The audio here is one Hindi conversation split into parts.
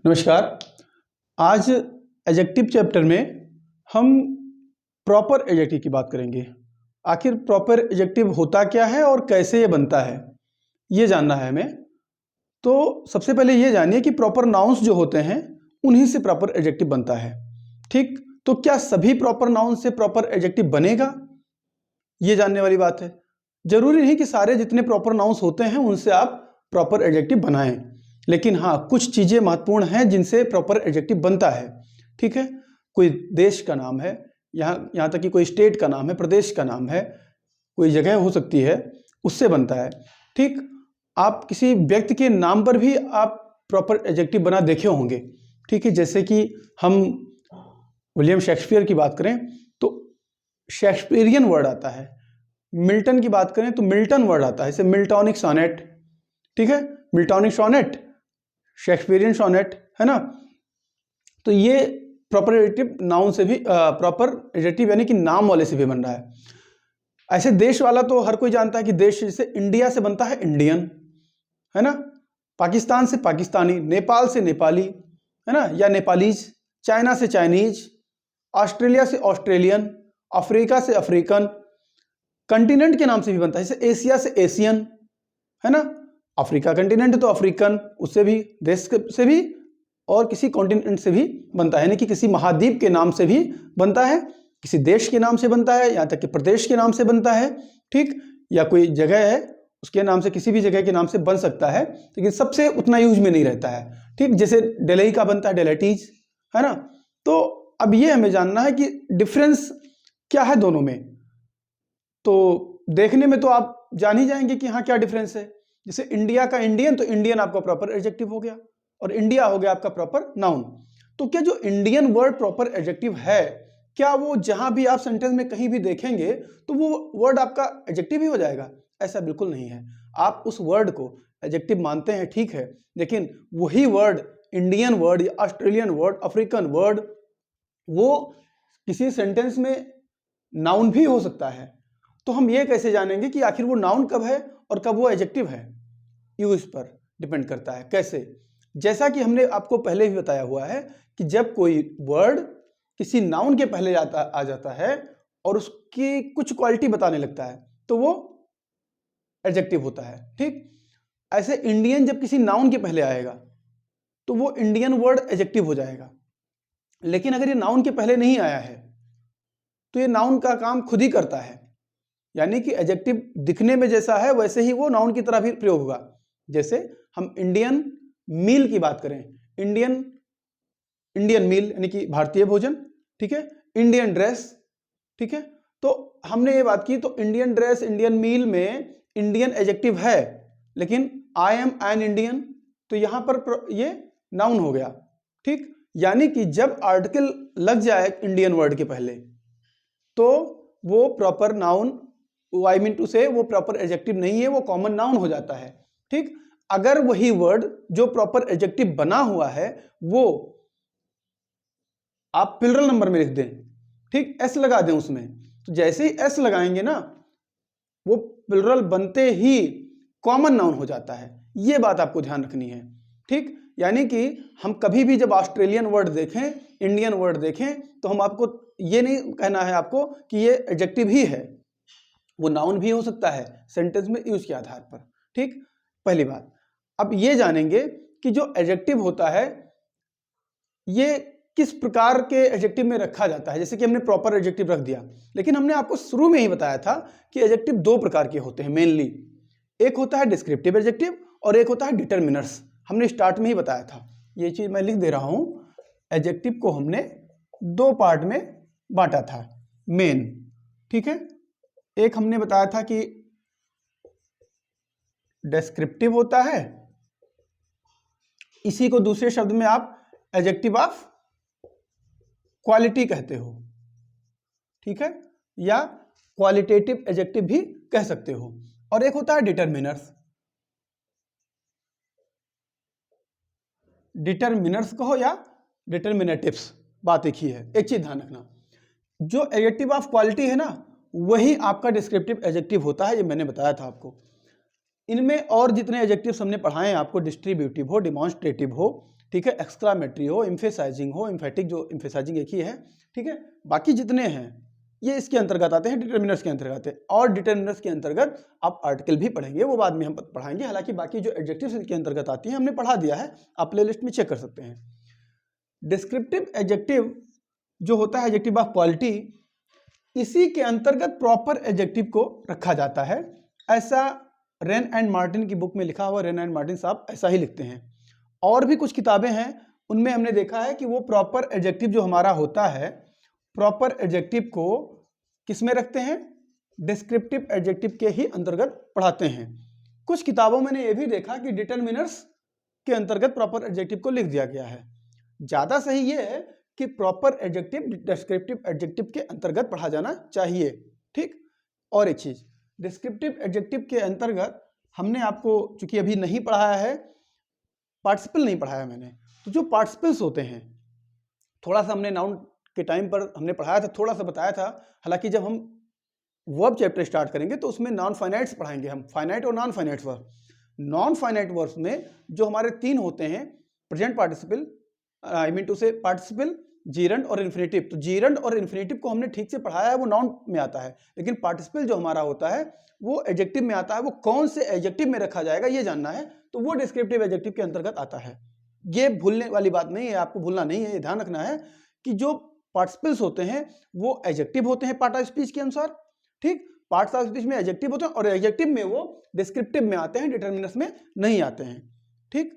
नमस्कार। आज एडजेक्टिव चैप्टर में हम प्रॉपर एडजेक्टिव की बात करेंगे। आखिर प्रॉपर एडजेक्टिव होता क्या है और कैसे ये बनता है, ये जानना है हमें। तो सबसे पहले ये जानिए कि प्रॉपर नाउन्स जो होते हैं उन्हीं से प्रॉपर एडजेक्टिव बनता है। ठीक, तो क्या सभी प्रॉपर नाउन से प्रॉपर एडजेक्टिव बनेगा, ये जानने वाली बात है। जरूरी नहीं कि सारे जितने प्रॉपर नाउन्स होते हैं उनसे आप प्रॉपर एडजेक्टिव बनाएं, लेकिन हाँ, कुछ चीज़ें महत्वपूर्ण हैं जिनसे प्रॉपर एडजेक्टिव बनता है। ठीक है, कोई देश का नाम है, यहाँ तक कि कोई स्टेट का नाम है, प्रदेश का नाम है, कोई जगह हो सकती है, उससे बनता है। ठीक, आप किसी व्यक्ति के नाम पर भी आप प्रॉपर एडजेक्टिव बना देखे होंगे। ठीक है, जैसे कि हम विलियम शेक्सपियर की बात करें तो शेक्सपियरियन वर्ड आता है। मिल्टन की बात करें तो मिल्टन वर्ड आता है, जैसे मिल्टॉनिक सोनेट। ठीक है, मिल्टॉनिक सोनेट, शेक्सपियरियन सोनेट, है ना। तो ये प्रॉपर एडजेक्टिव नाउन से भी प्रॉपर एडजेक्टिव यानी कि नाम वाले से भी बन रहा है। ऐसे देश वाला तो हर कोई जानता है कि देश जैसे इंडिया से बनता है इंडियन, है ना, पाकिस्तान से पाकिस्तानी, नेपाल से नेपाली, है ना, या नेपालीज, चाइना से चाइनीज, ऑस्ट्रेलिया से ऑस्ट्रेलियन, अफ्रीका से अफ्रीकन, कंटिनेंट के नाम से भी बनता है, जैसे एशिया से एशियन, है ना। अफ्रीका कंटिनेंट तो अफ्रीकन, उससे भी, देश से भी और किसी कॉन्टिनेंट से भी बनता है, यानी कि किसी महाद्वीप के नाम से भी बनता है, किसी देश के नाम से बनता है, यहाँ तक कि प्रदेश के नाम से बनता है। ठीक, या कोई जगह है उसके नाम से, किसी भी जगह के नाम से बन सकता है, लेकिन सबसे उतना यूज में नहीं रहता है। ठीक, जैसे दिल्ली का बनता है डेलेटीज, है ना। तो अब ये हमें जानना है कि डिफरेंस क्या है दोनों में। तो देखने में तो आप जान ही जाएंगे कि हाँ क्या डिफरेंस है। जैसे इंडिया का इंडियन, तो इंडियन आपका प्रॉपर एडजेक्टिव हो गया और इंडिया हो गया आपका प्रॉपर नाउन। तो क्या जो इंडियन वर्ड प्रॉपर एडजेक्टिव है, क्या वो जहां भी आप सेंटेंस में कहीं भी देखेंगे तो वो वर्ड आपका एडजेक्टिव ही हो जाएगा? ऐसा बिल्कुल नहीं है। आप उस वर्ड को एडजेक्टिव मानते हैं, ठीक है, लेकिन वही वर्ड, इंडियन वर्ड या ऑस्ट्रेलियन वर्ड, अफ्रीकन वर्ड, वो किसी सेंटेंस में नाउन भी हो सकता है। तो हम ये कैसे जानेंगे कि आखिर वो नाउन कब है और कब वो एडजेक्टिव है? यूज पर डिपेंड करता है। कैसे? जैसा कि हमने आपको पहले भी बताया हुआ है कि जब कोई वर्ड किसी नाउन के पहले आ जाता है और उसकी कुछ क्वालिटी बताने लगता है तो वो एडजेक्टिव होता है। ठीक, ऐसे इंडियन जब किसी नाउन के पहले आएगा तो वो इंडियन वर्ड एडजेक्टिव हो जाएगा। लेकिन अगर ये नाउन के पहले नहीं आया है तो ये नाउन का काम खुद ही करता है, यानी कि एडजेक्टिव दिखने में जैसा है वैसे ही वो नाउन की तरह भी प्रयोग होगा। जैसे हम इंडियन मील की बात करें, इंडियन मील यानी कि भारतीय भोजन, ठीक है, इंडियन ड्रेस, ठीक है। तो हमने ये बात की, तो इंडियन ड्रेस, इंडियन मील में इंडियन एडजेक्टिव है, लेकिन आई एम एन इंडियन, तो यहां पर ये नाउन हो गया। ठीक, यानी कि जब आर्टिकल लग जाए इंडियन वर्ड के पहले तो वो proper noun, I mean to say वो प्रॉपर एडजेक्टिव नहीं है, वो कॉमन नाउन हो जाता है। ठीक, अगर वही वर्ड जो प्रॉपर एडजेक्टिव बना हुआ है वो आप प्लुरल नंबर में लिख दें, ठीक, एस लगा दें उसमें, तो जैसे ही एस लगाएंगे ना वो प्लुरल बनते ही कॉमन नाउन हो जाता है। ये बात आपको ध्यान रखनी है। ठीक, यानी कि हम कभी भी जब ऑस्ट्रेलियन वर्ड देखें, इंडियन वर्ड देखें, तो हम आपको ये नहीं कहना है आपको कि ये एडजेक्टिव ही है, वो नाउन भी हो सकता है सेंटेंस में यूज के आधार पर। ठीक, पहली बात। अब ये जानेंगे कि जो एडजेक्टिव होता है ये किस प्रकार के एडजेक्टिव में रखा जाता है। जैसे कि हमने प्रॉपर एडजेक्टिव रख दिया, लेकिन हमने आपको शुरू में ही बताया था कि एडजेक्टिव दो प्रकार के होते हैं मेनली। एक होता है डिस्क्रिप्टिव एडजेक्टिव और एक होता है डिटरमिनर्स। हमने स्टार्ट में ही बताया था, ये चीज मैं लिख दे रहा हूं। एडजेक्टिव को हमने दो पार्ट में बांटा था मेन, ठीक है। एक हमने बताया था कि डिस्क्रिप्टिव होता है, इसी को दूसरे शब्द में आप एडजेक्टिव ऑफ क्वालिटी कहते हो, ठीक है, या क्वालिटेटिव एडजेक्टिव भी कह सकते हो। और एक होता है डिटरमिनर्स। डिटरमिनर्स कहो या डिटरमिनेटिव्स, बात एक ही है। एक चीज ध्यान रखना, जो एडजेक्टिव ऑफ क्वालिटी है ना वही आपका डिस्क्रिप्टिव एडजेक्टिव होता है, ये मैंने बताया था आपको। इनमें और जितने एडजेक्टिव्स हमने पढ़ाए हैं आपको, डिस्ट्रीब्यूटिव हो, डिमॉन्स्ट्रेटिव हो, ठीक है, एक्सक्लामेटरी हो, एम्फेसाइजिंग हो, एम्फेटिक, जो एम्फेसाइजिंग एक ही है, ठीक है, बाकी जितने हैं ये इसके अंतर्गत आते हैं, डिटर्मिनर्स के अंतर्गत आते हैं। और डिटर्मिनर्स के अंतर्गत आप आर्टिकल भी पढ़ेंगे, वो बाद में हम पढ़ाएंगे। हालांकि बाकी जो एडजेक्टिव्स इनके अंतर्गत आती हैं हमने पढ़ा दिया है, आप प्लेलिस्ट में चेक कर सकते हैं। डिस्क्रिप्टिव एडजेक्टिव जो होता है एडजेक्टिव ऑफ क्वालिटी, इसी के अंतर्गत प्रॉपर एडजेक्टिव को रखा जाता है। ऐसा रेन एंड मार्टिन की बुक में लिखा हुआ, रेन एंड मार्टिन साहब ऐसा ही लिखते हैं। और भी कुछ किताबें हैं उनमें हमने देखा है कि वो प्रॉपर एडजेक्टिव जो हमारा होता है, प्रॉपर एडजेक्टिव को किस में रखते हैं, डिस्क्रिप्टिव एडजेक्टिव के ही अंतर्गत पढ़ाते हैं। कुछ किताबों में ये भी देखा कि डिटर्मिनर्स के अंतर्गत प्रॉपर एडजेक्टिव को लिख दिया गया है। ज्यादा सही ये है कि प्रॉपर एडजेक्टिव डिस्क्रिप्टिव एडजेक्टिव के अंतर्गत पढ़ा जाना चाहिए, ठीक। और एक चीज, डिस्क्रिप्टिव एडजेक्टिव के अंतर्गत हमने आपको चूंकि अभी नहीं पढ़ाया है, पार्टिसिपल नहीं पढ़ाया मैंने, तो जो पार्टिसिपल्स होते हैं थोड़ा सा हमने नाउन के टाइम पर हमने पढ़ाया था, थोड़ा सा बताया था। हालांकि जब हम वर्ब चैप्टर स्टार्ट करेंगे तो उसमें नॉन फाइनाइट्स पढ़ाएंगे हम, फाइनाइट और non finite verb. Non finite verbs में जो हमारे तीन होते हैं, present participle, I mean to say participle, gerund और इन्फिनेटिव। तो जीरंड और इन्फिनेटिव को हमने ठीक से पढ़ाया है, वो नाउन में आता है। लेकिन पार्टिसिपल जो हमारा होता है वो एडजेक्टिव में आता है। वो कौन से एडजेक्टिव में रखा जाएगा ये जानना है, तो वो डिस्क्रिप्टिव एडजेक्टिव के अंतर्गत आता है। ये भूलने वाली बात नहीं है, आपको भूलना नहीं है, ये ध्यान रखना है कि जो पार्टिसिपल्स होते हैं वो एडजेक्टिव होते हैं पार्ट ऑफ स्पीच के अनुसार, ठीक। पार्ट्स ऑफ स्पीच में एडजेक्टिव होते हैं और एडजेक्टिव में वो डिस्क्रिप्टिव में आते हैं, डिटर्मिनर्स में नहीं आते हैं, ठीक।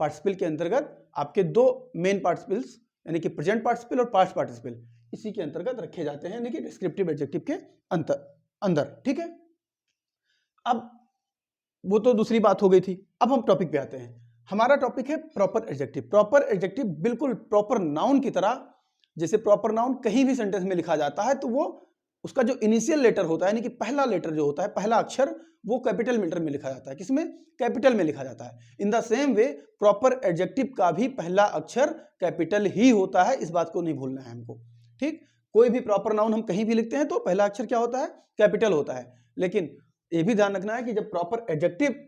पार्टिसिपल के अंतर्गत आपके दो मेन पार्टिसिपल्स यानी कि प्रेजेंट पार्टिसिपल और पास्ट पार्टिसिपल इसी के अंतर्गत रखे जाते हैं, यानी कि डिस्क्रिप्टिव एडजेक्टिव के अंदर, ठीक है। अब वो तो दूसरी बात हो गई थी। अब हम टॉपिक पे आते हैं। हमारा टॉपिक है प्रॉपर एडजेक्टिव। प्रॉपर एडजेक्टिव बिल्कुल प्रॉपर नाउन की तरह, जैसे प्रॉपर नाउन कहीं भी सेंटेंस में लिखा जाता है तो वो उसका जो इनिशियल लेटर होता है, यानी कि पहला लेटर जो होता है, पहला अक्षर, वो कैपिटल लेटर में लिखा जाता है। किसमें? कैपिटल में लिखा जाता है। In the same way proper adjective का भी पहला अक्षर कैपिटल ही होता है, इस बात को नहीं भूलना है हमको, ठीक। कोई भी प्रॉपर नाउन हम कहीं भी लिखते हैं तो पहला अक्षर क्या होता है? कैपिटल होता है। लेकिन ये भी ध्यान रखना है कि जब प्रॉपर एडजेक्टिव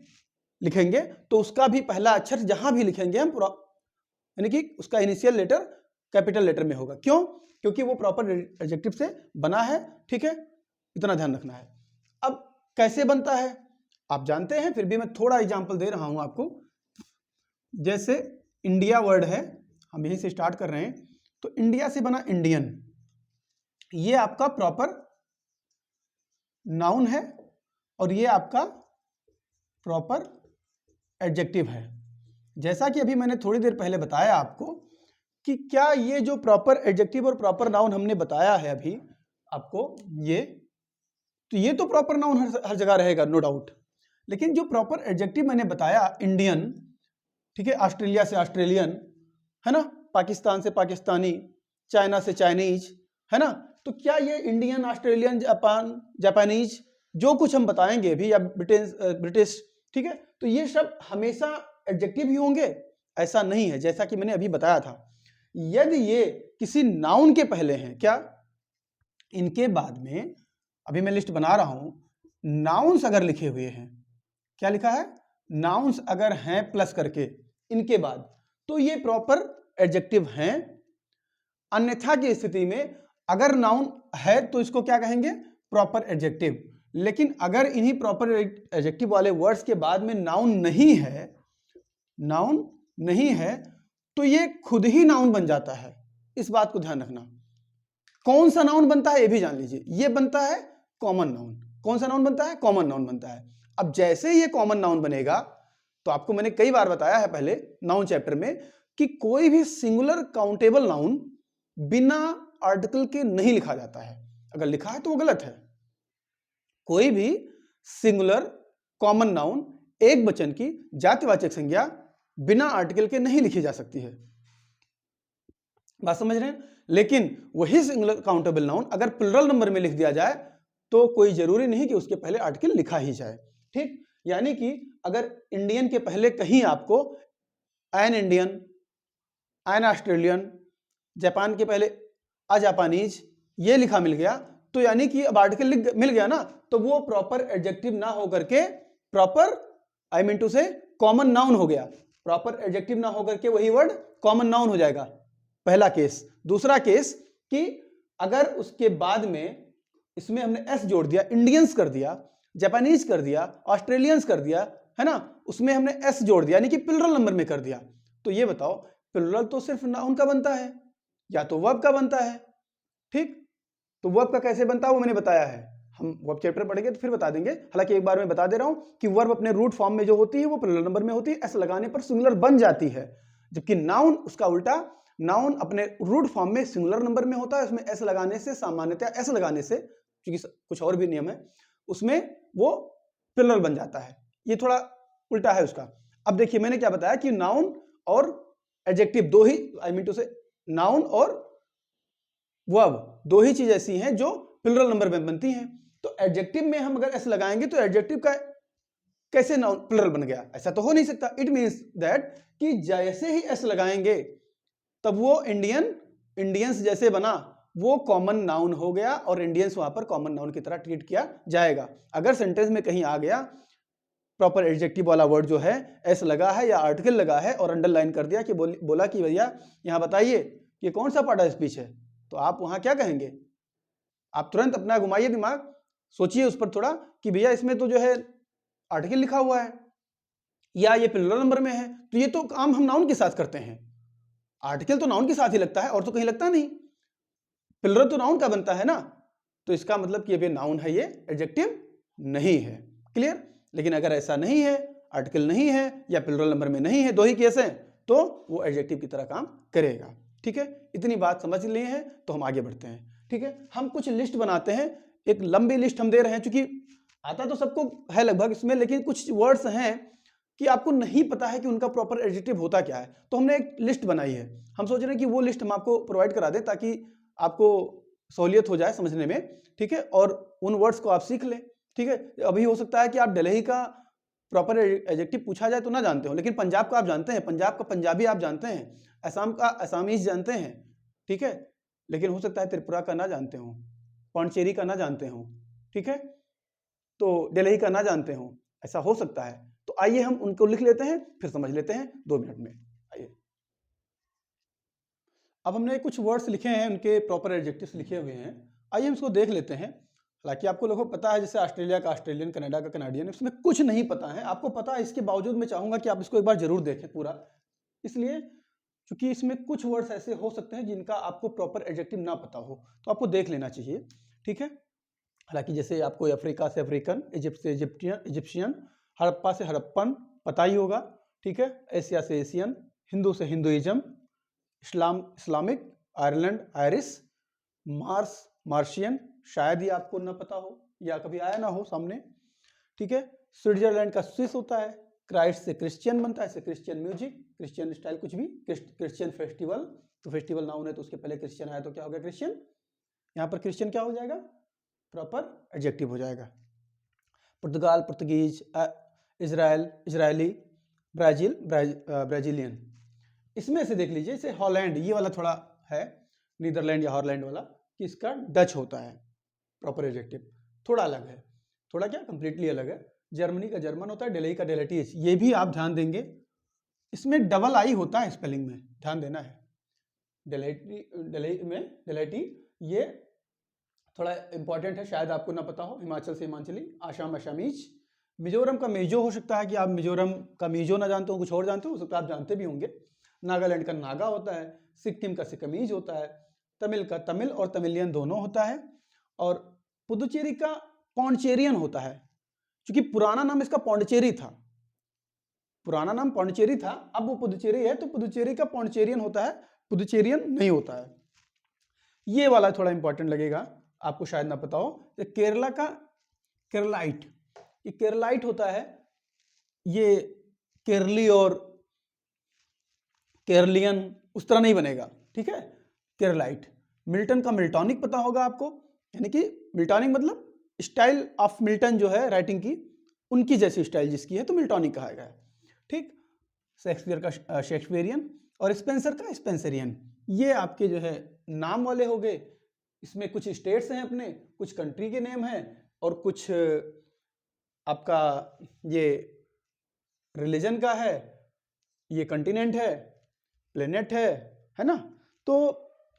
लिखेंगे तो उसका भी पहला अक्षर जहां भी लिखेंगे हम, यानी कि उसका इनिशियल लेटर कैपिटल लेटर में होगा। क्यों? क्योंकि वो प्रॉपर एडजेक्टिव से बना है, ठीक है, इतना ध्यान रखना है। अब कैसे बनता है आप जानते हैं, फिर भी मैं थोड़ा एग्जांपल दे रहा हूं आपको। जैसे इंडिया वर्ड है, हम यहीं से स्टार्ट कर रहे हैं, तो इंडिया से बना इंडियन, ये आपका प्रॉपर नाउन है और ये आपका प्रॉपर एडजेक्टिव है। जैसा कि अभी मैंने थोड़ी देर पहले बताया आपको कि क्या ये जो प्रॉपर एडजेक्टिव और प्रॉपर नाउन हमने बताया है अभी आपको, ये तो प्रॉपर नाउन हर जगह रहेगा, नो डाउट। लेकिन जो प्रॉपर एडजेक्टिव मैंने बताया, इंडियन, ठीक है, ऑस्ट्रेलिया से ऑस्ट्रेलियन, है ना, पाकिस्तान से पाकिस्तानी, चाइना से चाइनीज, है ना, तो क्या ये इंडियन, ऑस्ट्रेलियन, जापानीज जो कुछ हम बताएंगे अभी, या ब्रिटिश, ठीक है, तो ये सब हमेशा एडजेक्टिव ही होंगे? ऐसा नहीं है। जैसा कि मैंने अभी बताया था, यदि ये किसी नाउन के पहले हैं, क्या इनके बाद में, अभी मैं लिस्ट बना रहा हूं, नाउन्स अगर लिखे हुए हैं, क्या लिखा है? नाउन्स अगर हैं प्लस करके इनके बाद, तो ये प्रॉपर एडजेक्टिव हैं। अन्यथा की स्थिति में अगर नाउन है तो इसको क्या कहेंगे? Proper adjective. लेकिन अगर इन्हीं प्रॉपर एडजेक्टिव वाले वर्ड्स के बाद में नाउन नहीं है, नाउन नहीं है, तो ये खुद ही नाउन बन जाता है। इस बात को ध्यान रखना। कौन सा नाउन बनता है ये भी जान लीजिए, ये बनता है कॉमन नाउन। कौन सा नाउन बनता है? कॉमन नाउन बनता है। अब जैसे ये कॉमन नाउन बनेगा, तो आपको मैंने कई बार बताया है पहले नाउन चैप्टर में कि कोई भी सिंगुलर काउंटेबल नाउन बिना आर्टिकल के नहीं लिखा जाता है। अगर लिखा है तो वो गलत है। कोई भी सिंगुलर कॉमन नाउन, एक वचन की जातिवाचक संज्ञा बिना आर्टिकल के नहीं लिखी जा सकती है। बात समझ रहे हैं? लेकिन वही सिंगुलर काउंटेबल नाउन अगर प्लुरल नंबर में लिख दिया जाए तो कोई जरूरी नहीं कि उसके पहले आर्टिकल लिखा ही जाए, ठीक। यानी कि अगर इंडियन के पहले कहीं आपको an Indian, an Australian, Japan के पहले अ जापानीज ये लिखा मिल गया, तो यानी कि अब आर्टिकल मिल गया ना, तो वो प्रॉपर एडजेक्टिव ना होकर के प्रॉपर, आई मीन टू से, कॉमन नाउन हो गया। प्रॉपर एडजेक्टिव ना होकर के वही वर्ड कॉमन नाउन हो जाएगा, पहला केस। दूसरा केस कि अगर उसके बाद में इसमें हमने एस जोड़ दिया, इंडियंस कर दिया, जापानीज कर दिया, ऑस्ट्रेलियंस कर दिया, है ना, उसमें हमने एस जोड़ दिया यानी कि प्लुरल नंबर में कर दिया, तो ये बताओ प्लुरल तो सिर्फ नाउन का बनता है या तो वर्ब का बनता है। ठीक, तो वर्ब का कैसे बनता है वो मैंने बताया है, हम वर्ब चैप्टर पढ़ेंगे तो फिर बता देंगे। हालांकि एक बार मैं बता दे रहा हूं कि वर्ब अपने रूट फॉर्म में जो होती है वो प्लुरल नंबर में होती है, एस लगाने पर सिंगुलर बन जाती है, जबकि नाउन उसका उल्टा, नाउन अपने रूट फॉर्म में सिंगुलर नंबर में होता है, उसमें एस लगाने से, सामान्यतया एस लगाने से, क्योंकि कुछ और भी नियम है, उसमें वो प्लुरल बन जाता है। ये थोड़ा उल्टा है उसका। अब देखिए मैंने क्या बताया कि नाउन और एडजेक्टिव दो ही, आई मीन टू से नाउन और वर्ब दो ही चीज ऐसी हैं जो प्लुरल नंबर में बनती हैं। तो एडजेक्टिव में हम अगर एस लगाएंगे तो एडजेक्टिव का कैसे नाउन प्लुरल बन गया, ऐसा तो हो नहीं सकता। इट मींस दैट कि जैसे ही एस लगाएंगे तब वो इंडियंस जैसे बना, वो कॉमन नाउन हो गया और इंडियंस वहां पर कॉमन नाउन की तरह ट्रीट किया जाएगा। अगर सेंटेंस में कहीं आ गया प्रॉपर एडजेक्टिव वाला वर्ड जो है एस लगा है या आर्टिकल लगा है और अंडरलाइन कर दिया कि बोला कि भैया यहां बताइए कि कौन सा पार्ट ऑफ स्पीच है, तो आप वहां क्या कहेंगे, आप तुरंत अपना घुमाइए दिमाग, सोचिए उस पर थोड़ा कि भैया इसमें तो जो है आर्टिकल लिखा हुआ है या ये प्लुरल नंबर में है, तो ये तो काम हम नाउन के साथ करते हैं, आर्टिकल तो नाउन के साथ ही लगता है और तो कहीं लगता नहीं, प्लुरल तो नाउन का बनता है ना, तो इसका मतलब कि ये नाउन है, ये एडजेक्टिव नहीं है। क्लियर? लेकिन अगर ऐसा नहीं है, आर्टिकल नहीं है या प्लुरल नंबर में नहीं है, दो ही केस हैं, तो वो एडजेक्टिव की तरह काम करेगा। ठीक है, इतनी बात समझ लिए हैं तो हम आगे बढ़ते हैं। ठीक है, हम कुछ लिस्ट बनाते हैं, एक लंबी लिस्ट हम दे रहे हैं, क्योंकि आता तो सबको है लगभग इसमें, लेकिन कुछ वर्ड्स हैं कि आपको नहीं पता है कि उनका प्रॉपर एडजेक्टिव होता क्या है, तो हमने एक लिस्ट बनाई है। हम सोच रहे हैं कि वो लिस्ट हम आपको प्रोवाइड करा दें ताकि आपको सहूलियत हो जाए समझने में। ठीक है, और उन वर्ड्स को आप सीख लें। ठीक है, अभी हो सकता है कि आप दिल्ली का प्रॉपर एडजेक्टिव पूछा जाए तो ना जानते हो, लेकिन पंजाब का आप जानते हैं, पंजाब का पंजाबी आप जानते हैं, असम का असामीज जानते हैं। ठीक है, लेकिन हो सकता है त्रिपुरा का ना जानते हो, पौंडचेरी का ना जानते हो, ठीक है, तो दिल्ली का ना जानते हो, ऐसा हो सकता है। तो आइए हम उनको लिख लेते हैं, फिर समझ लेते हैं 2 मिनट में। आइए, अब हमने कुछ वर्ड्स लिखे हैं, उनके प्रॉपर एडजेक्टिव्स लिखे हुए हैं, आइए हम इसको देख लेते हैं। हालांकि आपको लोगों को पता है, जैसे ऑस्ट्रेलिया का ऑस्ट्रेलियन, कनाडा का कनाडियन, इसमें कुछ नहीं पता है, आपको पता है, इसके बावजूद मैं चाहूंगा कि आप इसको एक बार जरूर देखें पूरा, इसलिए क्योंकि इसमें कुछ वर्ड्स ऐसे हो सकते हैं जिनका आपको प्रॉपर एडजेक्टिव ना पता हो, तो आपको देख लेना चाहिए। ठीक है, हालांकि जैसे आपको अफ्रीका से अफ्रीकन, इजिप्ट से इजिप्शियन, हड़प्पा से हड़प्पन पता ही होगा। ठीक है, एशिया से एशियन, हिंदू से Hinduism, Islamic, Ireland Irish, Mars Martian, शायद ही आपको ना पता हो या कभी आया ना हो सामने। ठीक है, स्विट्जरलैंड का स्विस होता है, क्राइस्ट से क्रिश्चियन बनता है, क्रिश्चियन म्यूजिक, क्रिश्चियन स्टाइल, कुछ भी, क्रिश्चियन फेस्टिवल, तो फेस्टिवल नाउन है तो उसके पहले क्रिश्चियन आया तो क्या हो गया, क्रिश्चियन। यहाँ पर क्रिश्चियन क्या हो जाएगा, प्रॉपर एडजेक्टिव हो जाएगा। Portugal, Portuguese, Israel, Israeli, Brazil, Brazilian. इसमें से देख लीजिए, जैसे हॉलैंड, ये वाला थोड़ा है, नीदरलैंड या हॉलैंड वाला, कि इसका डच होता है प्रॉपर एडजेक्टिव, थोड़ा अलग है, थोड़ा क्या, कंप्लीटली अलग है। जर्मनी का जर्मन होता है, डेल्ही का डेलेटीज, ये भी आप ध्यान देंगे, इसमें डबल आई होता है स्पेलिंग में, ध्यान देना है। डेल्ही में डेलेटी, ये थोड़ा इंपॉर्टेंट है, शायद आपको ना पता हो। हिमाचल से हिमाचली, आसाम असामीज, मिजोरम का मेजो, हो सकता है कि आप मिजोरम का मीजो ना जानते हो, कुछ और जानते हो सकता है, आप जानते भी होंगे। नागालैंड का नागा होता है, सिक्किम का सिक्किमीज होता है, तमिल का तमिल और तमिलियन दोनों होता है, और पुदुचेरी का पौंडचेरियन होता है, क्योंकि पुराना नाम इसका पौंडचेरी था, पुराना नाम पौंडचेरी था, अब वो पुदुचेरी है, तो पुदुचेरी का पौंडचेरियन होता है, पुदुचेरियन नहीं होता है। ये वाला थोड़ा इंपॉर्टेंट लगेगा, आपको शायद ना पता हो। केरला का केरलाइट, ये केरलाइट होता है, ये केरली और केरलियन उस तरह नहीं बनेगा। ठीक है, केरलाइट। मिल्टन का मिल्टॉनिक पता होगा आपको, यानी कि मिल्टॉनिक मतलब स्टाइल ऑफ मिल्टन जो है राइटिंग की, उनकी जैसी स्टाइल जिसकी है तो मिल्टॉनिक कहा गया है। ठीक, शेक्सपियर का शेक्सपियरियन, और स्पेंसर का स्पेंसरियन। ये आपके जो है नाम वाले हो गए, इसमें कुछ स्टेट्स हैं अपने, कुछ कंट्री के नेम हैं, और कुछ आपका ये रिलीजन का है, ये कंटिनेंट है, प्लेनेट है ना। तो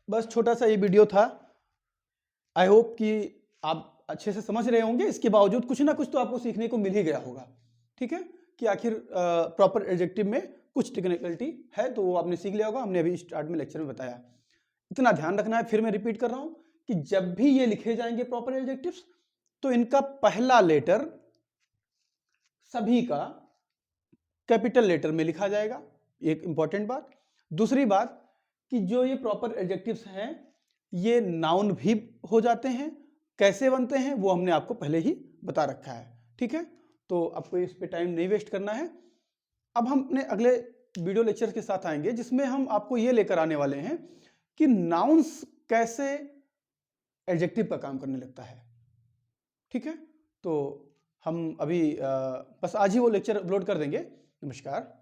बस छोटा सा ये वीडियो था। आई होप कि आप अच्छे से समझ रहे होंगे, इसके बावजूद कुछ ना कुछ तो आपको सीखने को मिल ही गया होगा। ठीक है, कि आखिर प्रॉपर एडजेक्टिव में कुछ टेक्निकलिटी है, तो वो आपने सीख लिया होगा। हमने अभी स्टार्ट में लेक्चर में बताया। इतना ध्यान रखना है, फिर मैं रिपीट कर रहा हूं कि जब भी ये लिखे जाएंगे प्रॉपर एडजेक्टिव्स, तो इनका पहला लेटर सभी का कैपिटल लेटर में लिखा जाएगा, एक इंपॉर्टेंट बात। दूसरी बात कि जो ये प्रॉपर एडजेक्टिव्स हैं ये नाउन भी हो जाते हैं, कैसे बनते हैं वो हमने आपको पहले ही बता रखा है। ठीक है, तो आपको इस पे टाइम नहीं वेस्ट करना है। अब हम अपने अगले वीडियो लेक्चर के साथ आएंगे, जिसमें हम आपको ये लेकर आने वाले हैं कि नाउन्स कैसे एडजेक्टिव का काम करने लगता है। ठीक है, तो हम अभी बस आज ही वो लेक्चर अपलोड कर देंगे। नमस्कार।